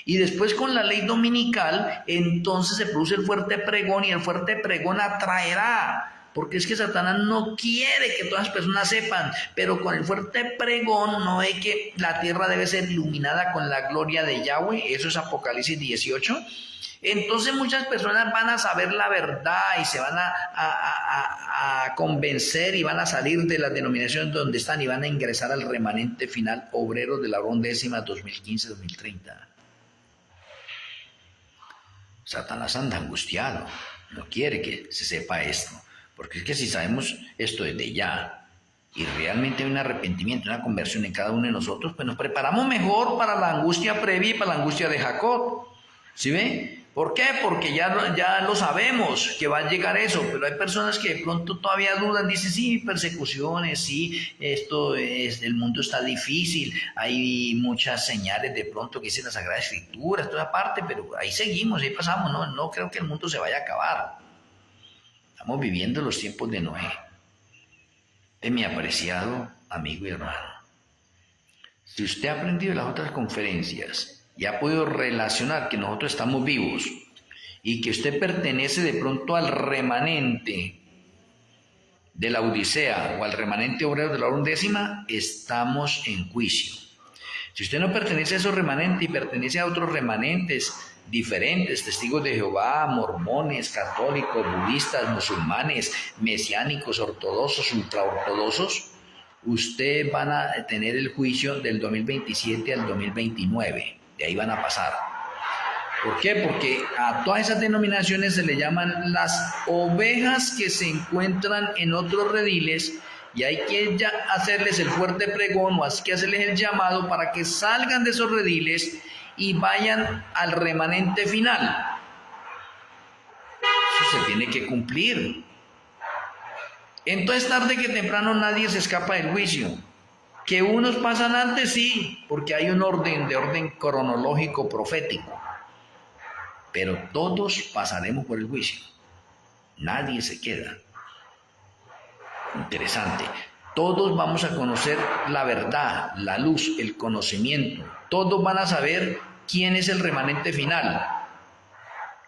Y después con la ley dominical, entonces se produce el fuerte pregón, y el fuerte pregón atraerá. Porque es que Satanás no quiere que todas las personas sepan, pero con el fuerte pregón no es que la tierra debe ser iluminada con la gloria de Yahweh, eso es Apocalipsis 18. Entonces muchas personas van a saber la verdad y se van a convencer y van a salir de las denominaciones donde están y van a ingresar al remanente final obrero de la rondécima 2015-2030. Satanás anda angustiado, no quiere que se sepa esto. Porque es que si sabemos esto desde ya y realmente hay un arrepentimiento, una conversión en cada uno de nosotros, pues nos preparamos mejor para la angustia previa y para la angustia de Jacob. ¿Sí ve? ¿Por qué? Porque ya lo sabemos que va a llegar eso, pero hay personas que de pronto todavía dudan, dicen, sí, persecuciones, sí, el mundo está difícil, hay muchas señales de pronto que dice la Sagrada Escritura, toda parte, pero ahí seguimos, ahí pasamos, no creo que el mundo se vaya a acabar. Estamos viviendo los tiempos de Noé. Mi apreciado amigo y hermano, si usted ha aprendido las otras conferencias y ha podido relacionar que nosotros estamos vivos y que usted pertenece de pronto al remanente de la Odisea o al remanente obrero de la undécima, estamos en juicio. Si usted no pertenece a esos remanentes y pertenece a otros remanentes diferentes, testigos de Jehová, mormones, católicos, budistas, musulmanes, mesiánicos, ortodoxos, ultraortodoxos, ustedes van a tener el juicio del 2027 al 2029, de ahí van a pasar. ¿Por qué? Porque a todas esas denominaciones se le llaman las ovejas que se encuentran en otros rediles, y hay que ya hacerles el fuerte pregón, o hay que hacerles el llamado para que salgan de esos rediles y vayan al remanente final. Eso se tiene que cumplir. Entonces, tarde que temprano nadie se escapa del juicio. Que unos pasan antes, sí, porque hay un orden cronológico profético. Pero todos pasaremos por el juicio. Nadie se queda. Interesante. Todos vamos a conocer la verdad, la luz, el conocimiento. Todos van a saber quién es el remanente final.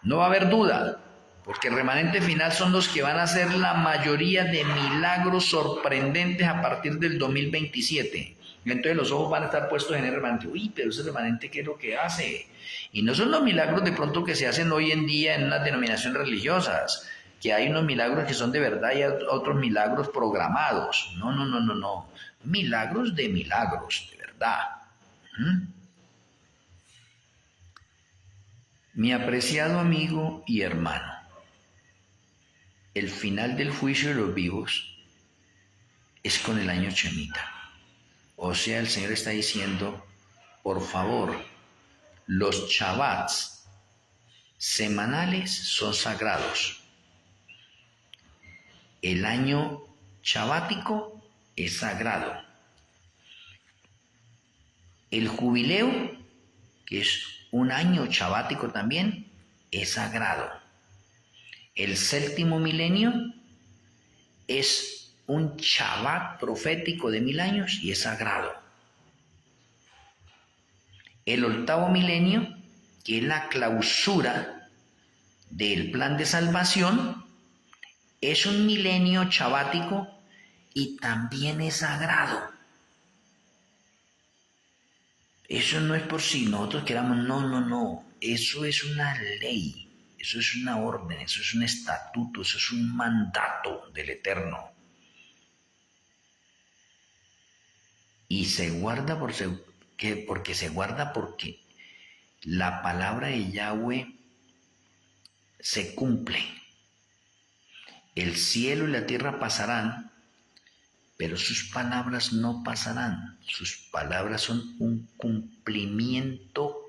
No va a haber duda, porque el remanente final son los que van a hacer la mayoría de milagros sorprendentes a partir del 2027. Y entonces los ojos van a estar puestos en el remanente. Uy, pero ese remanente, ¿qué es lo que hace? Y no son los milagros de pronto que se hacen hoy en día en unas denominaciones religiosas, que hay unos milagros que son de verdad y otros milagros programados. No. Milagros de verdad. Mi apreciado amigo y hermano, el final del juicio de los vivos es con el año Shemitah. O sea, el Señor está diciendo, por favor, los Shabbats semanales son sagrados. El año shabático es sagrado. El jubileo, que es un año shabático también, es sagrado. El séptimo milenio es un Shabbat profético de 1000 años y es sagrado. El octavo milenio, que es la clausura del plan de salvación, es un milenio shabático y también es sagrado. Eso no es por si nosotros queramos, no. Eso es una ley, eso es una orden, eso es un estatuto, eso es un mandato del Eterno. Y se guarda porque la palabra de Yahweh se cumple. El cielo y la tierra pasarán, pero sus palabras no pasarán. Sus palabras son un cumplimiento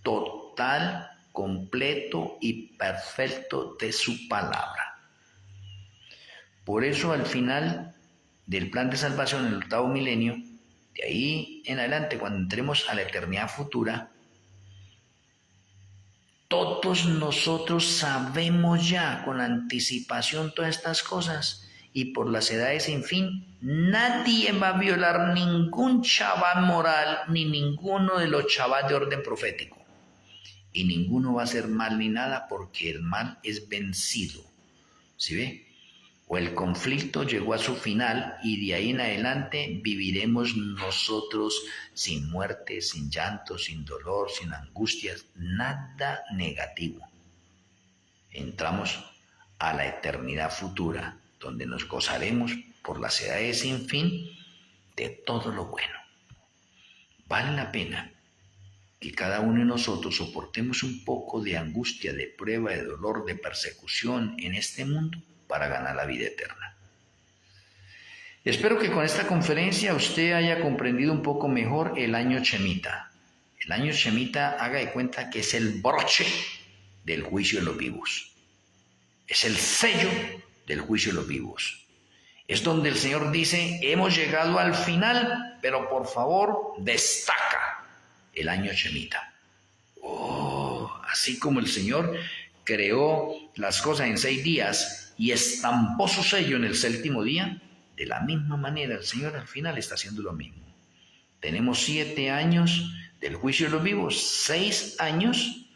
total, completo y perfecto de su palabra. Por eso al final del plan de salvación, en el octavo milenio, de ahí en adelante, cuando entremos a la eternidad futura, todos nosotros sabemos ya con anticipación todas estas cosas, y por las edades sin fin, nadie va a violar ningún Shabbat moral, ni ninguno de los Shabbat de orden profético. Y ninguno va a hacer mal ni nada, porque el mal es vencido. ¿Sí ve? O el conflicto llegó a su final y de ahí en adelante viviremos nosotros sin muerte, sin llanto, sin dolor, sin angustias, nada negativo. Entramos a la eternidad futura, donde nos gozaremos por las edades sin fin de todo lo bueno. Vale la pena que cada uno de nosotros soportemos un poco de angustia, de prueba, de dolor, de persecución en este mundo para ganar la vida eterna. Espero que con esta conferencia usted haya comprendido un poco mejor el año Shemitah. El año Shemitah, haga de cuenta que es el broche del juicio de los vivos. Es el sello del juicio de los vivos. Es donde el Señor dice, hemos llegado al final, pero por favor destaca el año Shemitah. Así como el Señor creó las cosas en 6 días y estampó su sello en el séptimo día, de la misma manera el Señor al final está haciendo lo mismo. Tenemos 7 años del juicio de los vivos, 6 años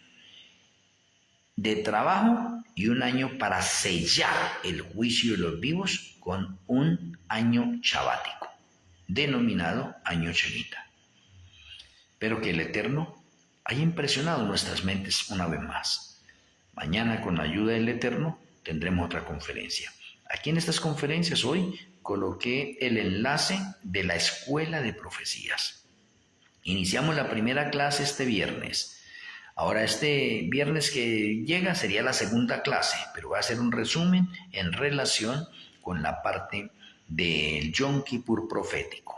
de trabajo y 1 año para sellar el juicio de los vivos con un año shabático, denominado año Shemitah. Pero que el Eterno haya impresionado nuestras mentes una vez más. Mañana, con la ayuda del Eterno, tendremos otra conferencia. Aquí en estas conferencias hoy coloqué el enlace de la Escuela de Profecías. Iniciamos la primera clase este viernes. Ahora este viernes que llega sería la segunda clase, pero voy a hacer un resumen en relación con la parte del Yom Kippur profético.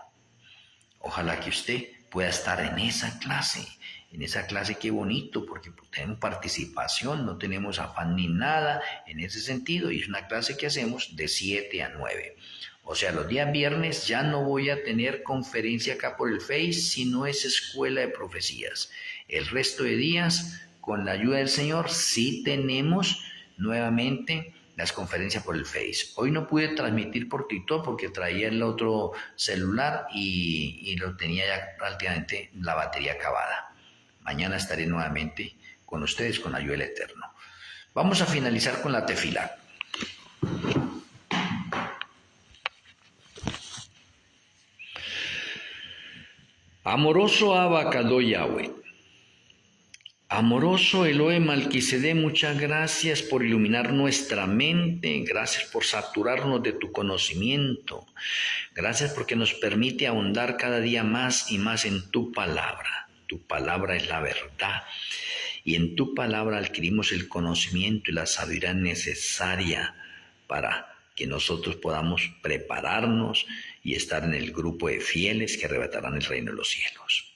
Ojalá que usted pueda estar en esa clase. En esa clase, qué bonito, porque tenemos participación, no tenemos afán ni nada en ese sentido, y es una clase que hacemos de 7 a 9. O sea, los días viernes ya no voy a tener conferencia acá por el Face, sino es Escuela de Profecías. El resto de días, con la ayuda del Señor, sí tenemos nuevamente las conferencias por el Face. Hoy no pude transmitir por TikTok porque traía el otro celular y lo tenía ya prácticamente la batería acabada. Mañana estaré nuevamente con ustedes con la ayuda del Eterno. Vamos a finalizar con la tefilá. Amoroso Abacadó Yahweh. Amoroso Elohe Malquisedec, muchas gracias por iluminar nuestra mente, gracias por saturarnos de tu conocimiento, gracias porque nos permite ahondar cada día más y más en tu palabra. Tu palabra es la verdad y en tu palabra adquirimos el conocimiento y la sabiduría necesaria para que nosotros podamos prepararnos y estar en el grupo de fieles que arrebatarán el reino de los cielos.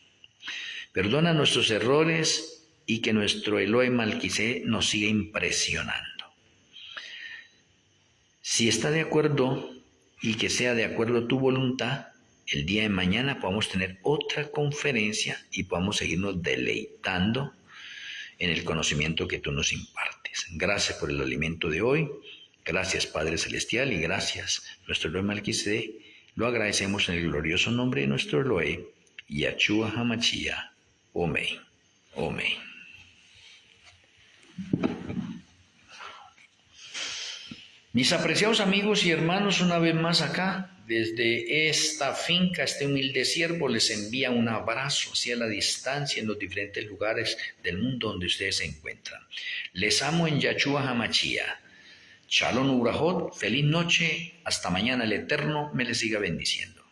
Perdona nuestros errores y que nuestro Elohim Malquisedec nos siga impresionando. Si está de acuerdo y que sea de acuerdo a tu voluntad, el día de mañana podamos tener otra conferencia y podamos seguirnos deleitando en el conocimiento que tú nos impartes. Gracias por el alimento de hoy. Gracias, Padre Celestial, y gracias, nuestro Elohim Malquisedec. Lo agradecemos en el glorioso nombre de nuestro Elohim, Yahshua HaMashiach. Amén. Amén. Mis apreciados amigos y hermanos, una vez más acá, desde esta finca, este humilde siervo, les envía un abrazo hacia la distancia en los diferentes lugares del mundo donde ustedes se encuentran. Les amo en Yahshua HaMashiach. Shalom Ubrahot, feliz noche, hasta mañana el Eterno me les siga bendiciendo.